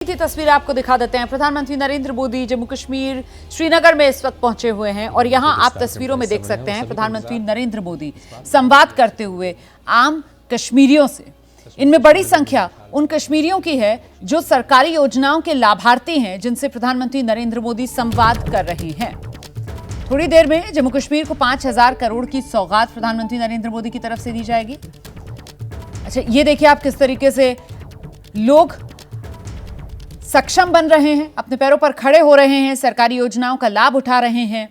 कीमती तस्वीरें आपको दिखा देते हैं। प्रधानमंत्री नरेंद्र मोदी जम्मू कश्मीर श्रीनगर में इस वक्त पहुंचे हुए हैं और यहां आप तस्वीरों में देख सकते हैं प्रधानमंत्री नरेंद्र मोदी संवाद करते हुए आम कश्मीरियों से। इनमें बड़ी संख्या उन कश्मीरियों की है जो सरकारी योजनाओं के लाभार्थी हैं, जिनसे प्रधानमंत्री नरेंद्र मोदी संवाद कर रहे हैं। थोड़ी देर में जम्मू कश्मीर को 5,000 करोड़ की सौगात प्रधानमंत्री नरेंद्र मोदी की तरफ से दी जाएगी। अच्छा, ये देखिए आप किस तरीके से लोग सक्षम बन रहे हैं, अपने पैरों पर खड़े हो रहे हैं, सरकारी योजनाओं का लाभ उठा रहे हैं।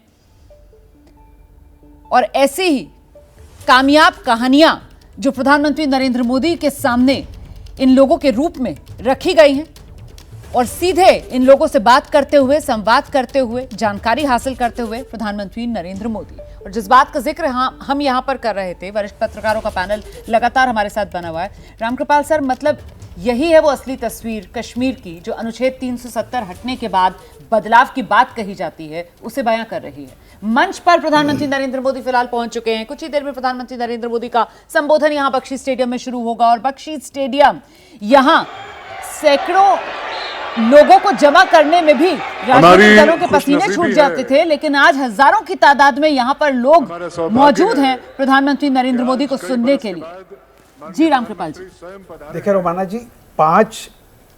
और ऐसी ही कामयाब कहानियां जो प्रधानमंत्री नरेंद्र मोदी के सामने इन लोगों के रूप में रखी गई हैं और सीधे इन लोगों से बात करते हुए, संवाद करते हुए, जानकारी हासिल करते हुए प्रधानमंत्री नरेंद्र मोदी। और जिस बात का जिक्र हम यहां पर कर रहे थे, वरिष्ठ पत्रकारों का पैनल लगातार हमारे साथ बना हुआ है। रामकृपाल सर, मतलब यही है वो असली तस्वीर कश्मीर की जो अनुच्छेद 370 हटने के बाद बदलाव की बात कही जाती है, उसे बयां कर रही है। मंच पर प्रधानमंत्री नरेंद्र मोदी फिलहाल पहुंच चुके हैं। कुछ ही देर में प्रधानमंत्री नरेंद्र मोदी का संबोधन यहां बख्शी स्टेडियम में शुरू होगा और बख्शी स्टेडियम यहां सैकड़ों लोगों को जमा करने में भी राजनीतिक दलों के पसीने छूट जाते थे, लेकिन आज हजारों की तादाद में यहां पर लोग मौजूद हैं प्रधानमंत्री नरेंद्र मोदी को सुनने के लिए। जी रामकृपाल जी। देखिए रोमाना जी, 5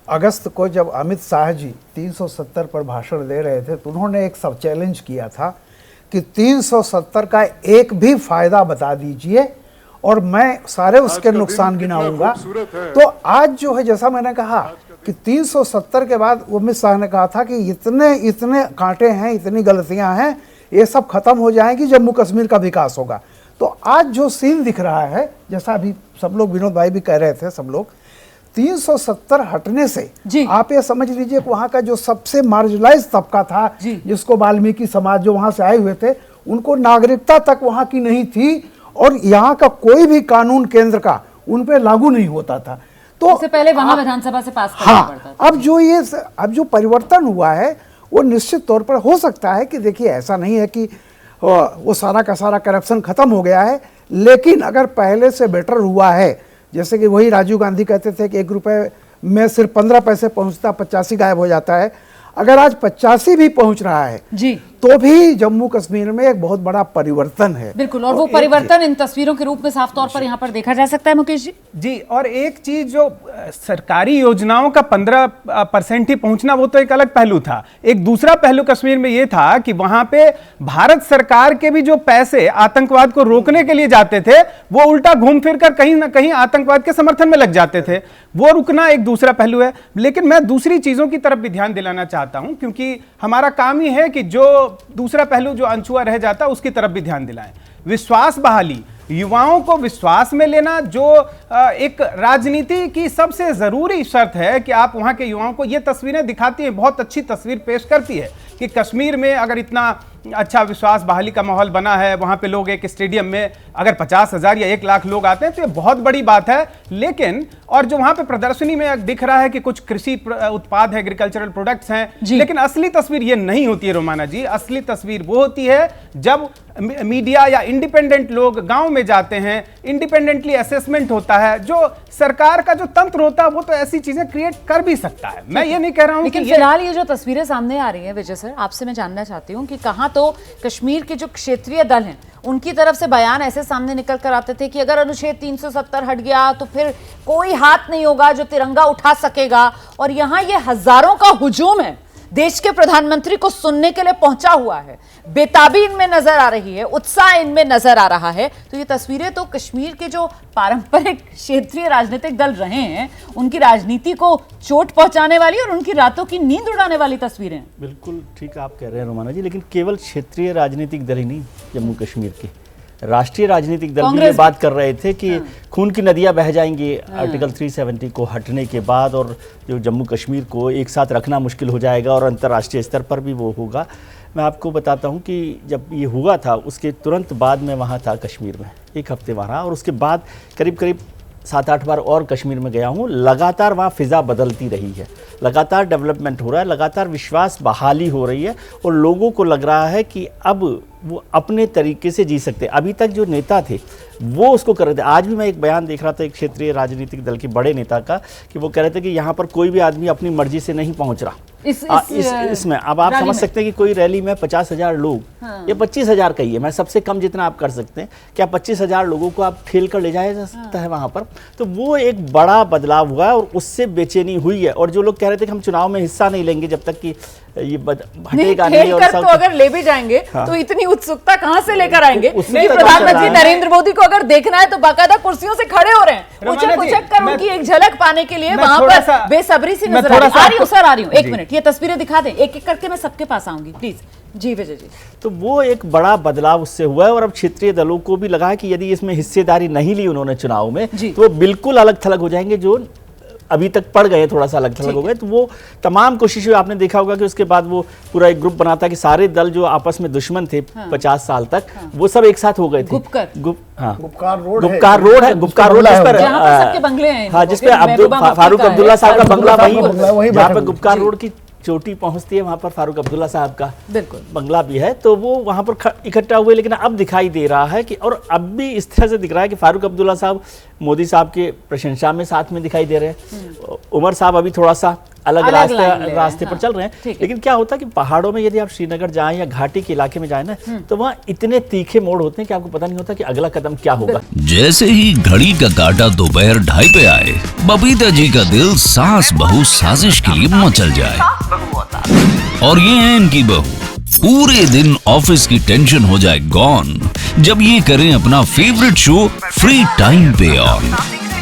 अगस्त को जब अमित शाह जी 370 पर भाषण दे रहे थे तो उन्होंने एक सब चैलेंज किया था कि 370 का एक भी फायदा बता दीजिए और मैं सारे उसके नुकसान गिनाऊंगा। तो आज जो है, जैसा मैंने कहा कि 370 के बाद अमित शाह ने कहा था कि इतने कांटे हैं, इतनी गलतियां हैं, ये सब खत्म हो जाएंगी, जम्मू कश्मीर का विकास होगा। तो आज जो सीन दिख रहा है, जैसा अभी सब लोग, विनोद भाई भी कह रहे थे, सब लोग 370 हटने से आप ये समझ लीजिए कि वहां का जो सबसे मार्जिनलाइज तबका था, जिसको वाल्मीकि समाज जो वहां से आए हुए थे, उनको नागरिकता तक वहां की नहीं थी और यहाँ का कोई भी कानून केंद्र का उन पे लागू नहीं होता था। तो इससे पहले वहां विधानसभा से पास करना पड़ता था। अब जो परिवर्तन हुआ है वो निश्चित तौर पर हो सकता है कि देखिए, ऐसा नहीं है कि वो सारा का सारा करप्शन खत्म हो गया है, लेकिन अगर पहले से बेटर हुआ है, जैसे कि वही राजीव गांधी कहते थे कि 1 रुपए में सिर्फ 15 पैसे पहुंचता, 85 गायब हो जाता है। अगर आज 85 भी पहुंच रहा है जी, तो भी जम्मू कश्मीर में एक बहुत बड़ा परिवर्तन है। बिल्कुल, और वो परिवर्तन इन तस्वीरों के रूप में साफ तौर पर यहाँ पर देखा जा सकता है मुकेश जी। जी, और एक चीज जो सरकारी योजनाओं का 15% ही पहुंचना, वो तो एक अलग पहलू था। एक दूसरा पहलू कश्मीर में ये था कि वहां पे भारत सरकार के भी जो पैसे आतंकवाद को रोकने के लिए जाते थे, वो उल्टा घूम फिर कर कहीं ना कहीं आतंकवाद के समर्थन में लग जाते थे। वो रुकना एक दूसरा पहलू है। लेकिन मैं दूसरी चीजों की तरफ भी ध्यान दिलाना चाहता हूं, क्योंकि हमारा काम ही है कि जो दूसरा पहलू जो अनछुआ रह जाता है उसकी तरफ भी ध्यान दिलाएं। विश्वास बहाली, युवाओं को विश्वास में लेना, जो एक राजनीति की सबसे जरूरी शर्त है कि आप वहां के युवाओं को, ये तस्वीरें दिखाती हैं, बहुत अच्छी तस्वीर पेश करती है कि कश्मीर में अगर इतना अच्छा विश्वास बहाली का माहौल बना है, वहां पे लोग एक स्टेडियम में अगर 50,000 या 1 लाख लोग आते हैं तो ये बहुत बड़ी बात है। लेकिन और जो वहां पे प्रदर्शनी में दिख रहा है कि कुछ कृषि उत्पाद है, एग्रीकल्चरल प्रोडक्ट्स हैं, लेकिन असली तस्वीर ये नहीं होती है रोमाना जी। असली तस्वीर वो होती है जब मीडिया या इंडिपेंडेंट लोग गांव में जाते हैं, इंडिपेंडेंटली असेसमेंट होता है, जो सरकार का जो तंत्र होता है वो तो ऐसी चीजें क्रिएट कर भी सकता है। मैं ये नहीं कह रहा हूं, लेकिन फिलहाल ये जो तस्वीरें सामने आ रही हैं विजय सर, आपसे मैं जानना चाहती हूँ कि कहाँ तो कश्मीर के जो क्षेत्रीय दल हैं उनकी तरफ से बयान ऐसे सामने निकल कर आते थे कि अगर अनुच्छेद 370 हट गया तो फिर कोई हाथ नहीं होगा जो तिरंगा उठा सकेगा, और यहाँ ये हजारों का हुजूम है, देश के प्रधानमंत्री को सुनने के लिए पहुंचा हुआ है, बेताबी इनमें नजर आ रही है, उत्साह इनमें नजर आ रहा है। तो ये तस्वीरें तो कश्मीर के जो पारंपरिक क्षेत्रीय राजनीतिक दल रहे हैं उनकी राजनीति को चोट पहुंचाने वाली और उनकी रातों की नींद उड़ाने वाली तस्वीरें। बिल्कुल ठीक आप कह रहे हैं रोमाना जी, लेकिन केवल क्षेत्रीय राजनीतिक दल ही नहीं, जम्मू कश्मीर के राष्ट्रीय राजनीतिक दल भी ये बात कर रहे थे कि खून की नदियां बह जाएंगी आर्टिकल 370 को हटने के बाद, और जो जम्मू कश्मीर को एक साथ रखना मुश्किल हो जाएगा और अंतर्राष्ट्रीय स्तर पर भी वो होगा। मैं आपको बताता हूं कि जब ये हुआ था उसके तुरंत बाद मैं वहाँ था कश्मीर में, 1 हफ्ते वहाँ, और उसके बाद करीब 7-8 बार और कश्मीर में गया हूँ। लगातार वहाँ फ़िज़ा बदलती रही है, लगातार डेवलपमेंट हो रहा है, लगातार विश्वास बहाली हो रही है और लोगों को लग रहा है कि अब वो अपने तरीके से जी सकते। अभी तक जो नेता थे वो उसको कर रहे थे। आज भी मैं एक बयान देख रहा था एक क्षेत्रीय राजनीतिक दल के बड़े नेता का, कि वो कह रहे थे कि यहाँ पर कोई भी आदमी अपनी मर्जी से नहीं पहुंच रहा इसमें। अब आप समझ सकते हैं कि कोई रैली में 50,000 लोग, हाँ, या 25,000 कहिए, मैं सबसे कम जितना आप कर सकते हैं, क्या 25,000 लोगों को आप ठेल कर ले जाया जा सकता है वहां पर? तो वो एक बड़ा बदलाव हुआ है और उससे बेचैनी हुई है। और जो लोग कह रहे थे कि हम चुनाव में हिस्सा नहीं लेंगे जब तक कि ये हटेगा नहीं, और तो अगर ले भी जाएंगे, हाँ, तो इतनी उत्सुकता कहां से लेकर आएंगे? तो प्रधानमंत्री नरेंद्र मोदी को अगर देखना है तो बाकायदा कुर्सियों से खड़े हो रहे हैं, उछक कर उनकी एक झलक पाने के लिए वहां पर बेसब्री से नजर आ रही हूं। सर आ रही हूं, एक मिनट, ये तस्वीरें दिखा दें एक एक करके, मैं सबके पास आऊंगी प्लीज। जी विजय जी। तो वो एक बड़ा बदलाव उससे हुआ है और अब क्षेत्रीय दलों को भी लगा है कि यदि इसमें हिस्सेदारी नहीं ली उन्होंने चुनाव में, तो वो बिल्कुल अलग थलग हो जाएंगे, जो अभी तक पड़ गए थोड़ा सा अलग थलग हो गए। तो वो तमाम कोशिशें, आपने देखा होगा कि उसके बाद वो पूरा एक ग्रुप बना था कि सारे दल जो आपस में दुश्मन थे 50 साल तक, वो सब एक साथ हो गए थे। गुपकार रोड है, गुपकार रोड जिस पर सबके बंगले हैं, हाँ, जिस पे फारूक अब्दुल्ला साहब का बंगला वही, जहाँ पर गुपकार रोड की चोटी पहुंचती है वहां पर फारूक अब्दुल्ला साहब का बिल्कुल बंगला भी है। तो वो वहां पर इकट्ठा हुए। लेकिन अब दिखाई दे रहा है कि, और अब भी इस तरह से दिख रहा है कि फारूक अब्दुल्ला साहब मोदी साहब के प्रशंसा में साथ में दिखाई दे रहे हैं। उमर साहब अभी थोड़ा सा अलग रास्ते पर चल रहे हैं। लेकिन क्या होता है कि पहाड़ों में यदि आप श्रीनगर जाएं या घाटी के इलाके में जाएं ना, तो वहाँ इतने तीखे मोड़ होते हैं कि आपको पता नहीं होता कि अगला कदम क्या होगा। जैसे ही घड़ी का काटा दोपहर 2:30 पे आए, बबीता जी का दिल सास बहू साजिश के लिए मचल जाए। और ये है इनकी बहू, पूरे दिन ऑफिस की टेंशन हो जाए गॉन जब ये करें अपना फेवरेट शो फ्री टाइम पे ऑन।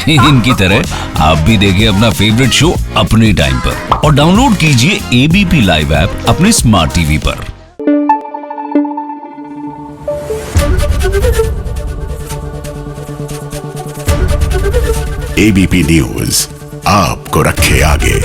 इनकी तरह आप भी देखिए अपना फेवरेट शो अपने टाइम पर और डाउनलोड कीजिए एबीपी लाइव ऐप अपने स्मार्ट टीवी पर। एबीपी न्यूज आपको रखे आगे।